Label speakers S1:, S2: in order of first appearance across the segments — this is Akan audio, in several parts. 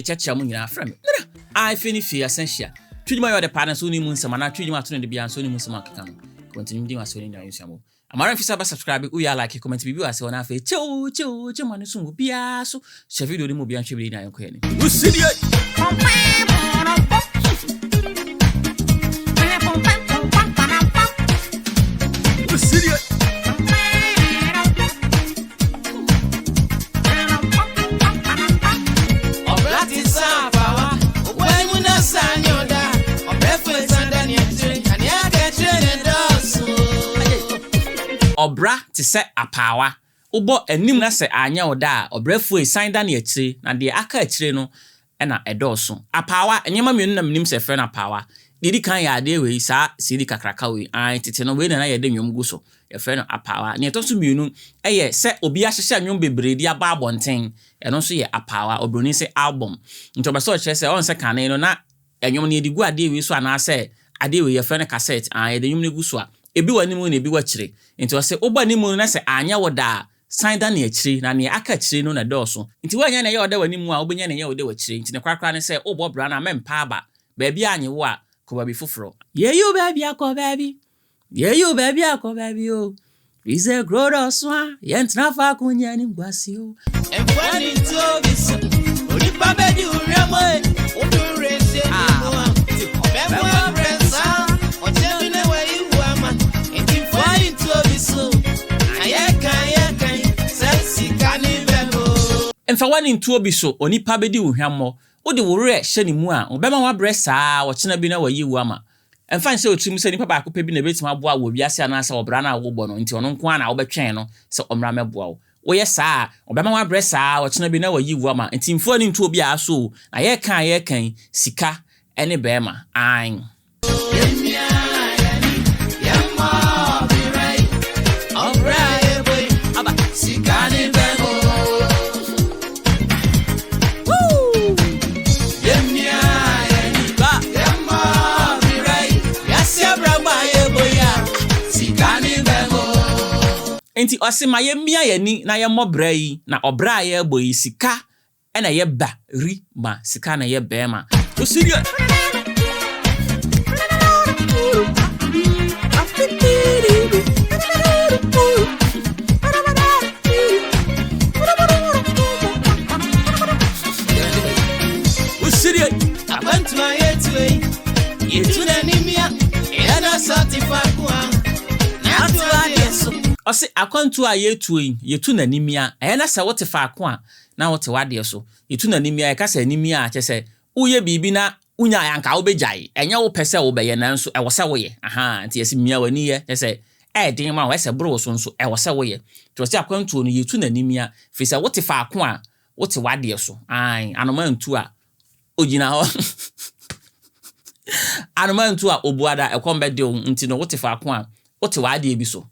S1: cheche mu nyina fra me I finish essential twidima yo de pa na so ni mu nsema na twidima to ne de bia so ni mu nsema kaka no continue din waso ni na yusamo amara fisa ba subscribe u ya like comment bibi wase wona afa che ma ne so mu bia so share video ni mu bia nhwe bi na yanko ye ni usidia Obra te se apawa ubo enim na se anya oda obrafu esan da na akire na de aka akire no na edoso apawa enyema mienu na minim se fe na apawa didi kan ya de we sa sidi kakraka we an tete no we na ye de nwom guso ye fe no apawa ne to so mienu eye se obi ahyehye nwom bebredi aba abonten eno so ye apawa obroni se album nto ba so che se on se kan no na enwom ne edigu ade we so ana se ade we ye fe no cassette an ye de nwom ne guso a ebi wani mu na ebi wachire nti wo se oba ni mu na se anya woda sign da na akire na ne aka akire no na doso nti wanya na ye woda wani mu a obenya na ye woda wachire nti ne kwakra ne se obo bra na mempa aba baabi anye wo a ko baby fufuro ye you baby akọ baby ye you baby akọ baby o is a grow so ye ntra fa kunya ni ngwasi o enfani to bis ori baba di uremo o do rese Emfa wani ntuo bi so onipa bedi uhwammo wo de wore hye ni mu a obema wa bre saa wo chena bi na wayi wu ama emfa nse otirim se nipa ba ko pe bi na betima boa wo biase anasa obra na wo bo no nti ono nko a na wo betwen no se omra meboa wo ye saa obema wa bre saa wo chena bi na wayi wu ama nti mfo ni ntuo bi a so na ye kan sika ene bema an Enti osima ye mia yani na ye mobra yi na obra ye boyi sika ena ye ba ri ma sika na ye bema osiria osiria abantu ayetwe yetuna nimia ena certify kwa na atwa yeso Ose akwantu a yetu nanimia na se wote fa akwa na wote wade so yetu nanimia ka se nanimia a che uye bibi na unya yanka wo bejai enya wo pese wo beye nanso e wo se wo ye nti yesi mia wani ye che din ma wo se bro so nso e wo se wo ye to se akwantu no yetu nanimia fi se wote fa akwa wote wade so anoma ntu a ogina ho anoma ntu a obuada e kombe de nti no wote fa akwa wote wade bi so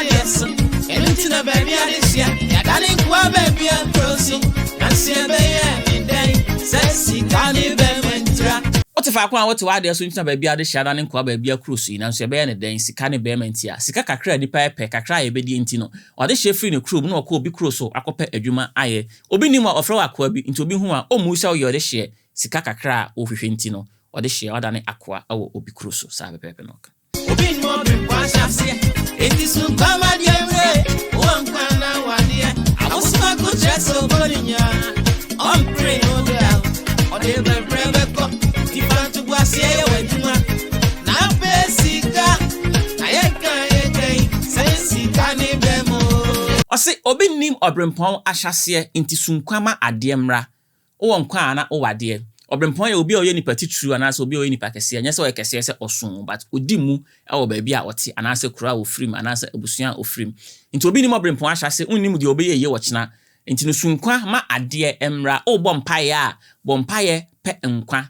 S1: yes, and na baby Alicia, ya dani kwa baby crossing, and see baby day, says Sika bentra. What if I kwa what wade so ntina baby Alicia dani kwa baby crossing, and see baby den Sika bentia. Sika kakra di pepe kakra e bedi ntino. Ode she free no crew no ko obi crosso akope adwuma aye. Obi ni ma ofra akwa bi nti obi hu a o mu sha o de she Sika kakra o hwehwe ntino. Ode she odane akwa awo obi crosso sa pepe no. Obi mo be kwa shafse eti sun kama diemre o nkwana wadie abosma ko treso bolinya on pray no doubt o de brebe ko tifantu gwase ye waduma na pesika ayeka sensika ni bemo ose obi nim obrempon ahyase enti sunkwama ademra o nkwa na o wadie Obrempon ya obi oye nipa titru anase obi oye nipa kese anya se o kese se osun but odi mu e wo ba bia wote anase kura wo frim anase abusua ofrim nti obi ni mo obrempon ahyase unnim de obi ye wo kyena nti no sunkwa ma ade emra o bompaye pe nkwa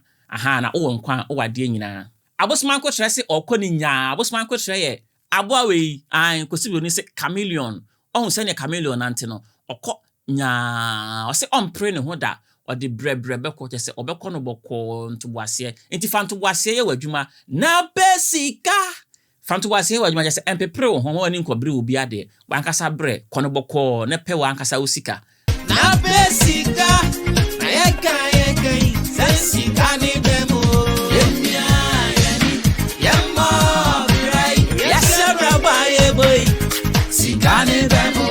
S1: na o nkwa o wade nyina abosman ko kyerɛ se okoni nya abosman ko kyerɛ ye aboa we kosibi ni se chameleon ohun se ne chameleon ante no okɔ nya o se ompre ne ho da or the bread beko just say obeko no boko nto boase enti fanto boase ye wadwuma na besika fanto boase ye wadwuma just empepre ho woni nkobre obi ade wankasa bre kono boko ne pe wankasa osika na besika na ye kan Sika ni bemo. Yemia yani. Yemmo birai. Yes, Rabbi boy. Sika ni bemo.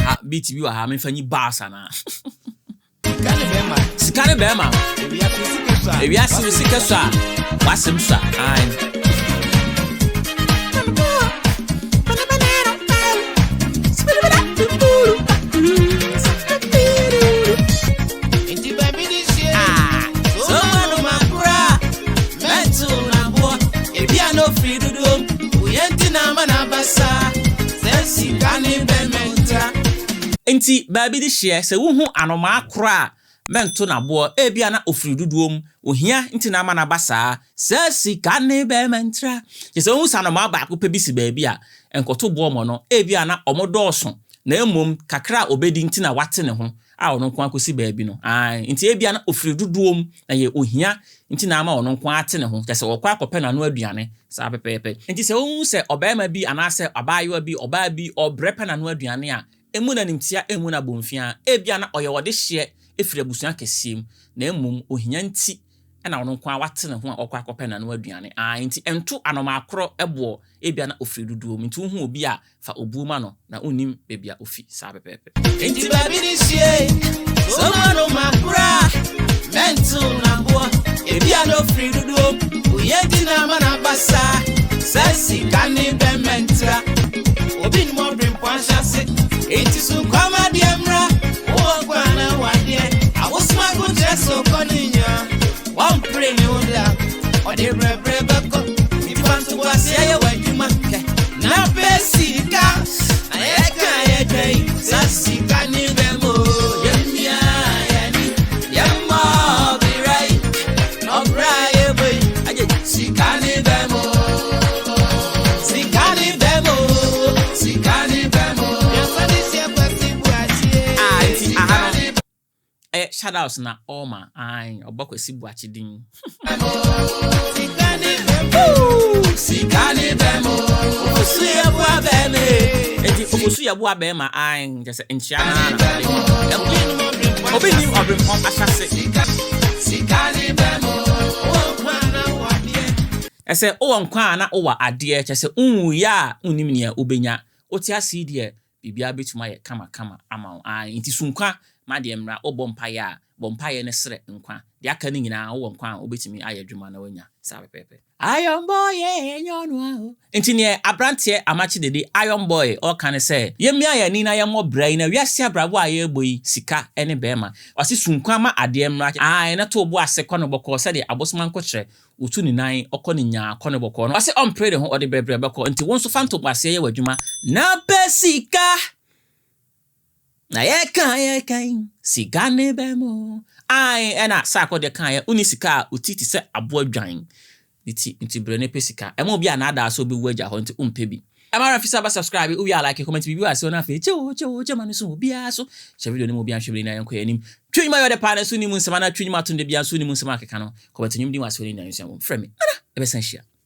S1: Ha beat bi wa ha me fanyi bass ana. Sika ni bema. Ewi asi Sika so a. Wasem so a. Enti baby this year se wo hu anoma akora mento na bo ebia na ofiri duduom ohia nti na ama na basa se Sika ne be mentra je se wo sanoma ba ko pebisi baby a enkoto bo mo no ebia na omodoso na emom kakra obedi nti na wate ne ho a ono nko akosi baby no nti ebia na ofiri duduom na ye ohia nti na ama ono nko ate ne ho je se wokwa akopɛ na no aduane sa pepepe nti se wo se obaema bi anase abayewa bi oba bi obrepa na no aduane a emuna nimtia emuna bomfia ebia na oyewode hye efiri abusua kesiem na emum ohia nti na ono nko awate ne ho a okwa akopɛ na no aduane nti ento anoma akoro ebo ebia na ofiri duduom nti hu obi a fa obuuma no na onim bebia ofi sa pepepe enti baby this year so mano makura mentu na bo ebia no ofiri duduom oyedi na mana basa sa Sika ni be mentra obi ni mo brim kwansha se enti so kwama diemra o gwana wadie awosma go dress o koninya one pray no da o de brebre beko mi panto wase ye waduma na be Sika ayeka dei sa Sika ni bemo yemia yani yemmo birai no brae boy aje Sika ni bemo Sika ni bemo Sika ni bemo shout outs na Oma obakwesi buachi din Sika ni bemo ofosu ya bua beme enti ofosu ya bua bema just enchiana na obi ni obrim on asase Sika ni bemo o kwa na wadie ese o nkwa na o wa ade chese unwu ya unim ne obenya oti ase die bibia betuma ye kama ama enti sunkwa ma de mra obompaye a bompaye ne sere nkwa de aka ni nyina wo nkwa obetimi ayadwuma na wanya sa pepepe Iron boy enyonu aho enti ne abrante Amakye Dede Iron boy o kan se yemia ya ni na ye mo brai na wiase abrabo aye boyi Sika ene bema wase sunkwa ma ade mra na to bo ase kono boko se de abosman ko kire utu ni nan okoni nya kono boko no wase on pray de ho ode brebre beko enti won so fanto bo ase ye wadwuma na be Sika na ye kan Sika ne bemo ena sako de kan ye uni Sika utiti se abo adwan nti brene pe Sika emo bia na ada so be waja ho nti umpe bi amara fisa ba subscribe uwi like comment bi wa se na fe che manu so bia so che video ni mo bia hwebele na yanko yanim twin ma yo de pa na so ni mu nsema na twin ma tunde bia so ni mu nsema keka no comment nyum di wa so ni na nsia mo frɛ me ana e be san hia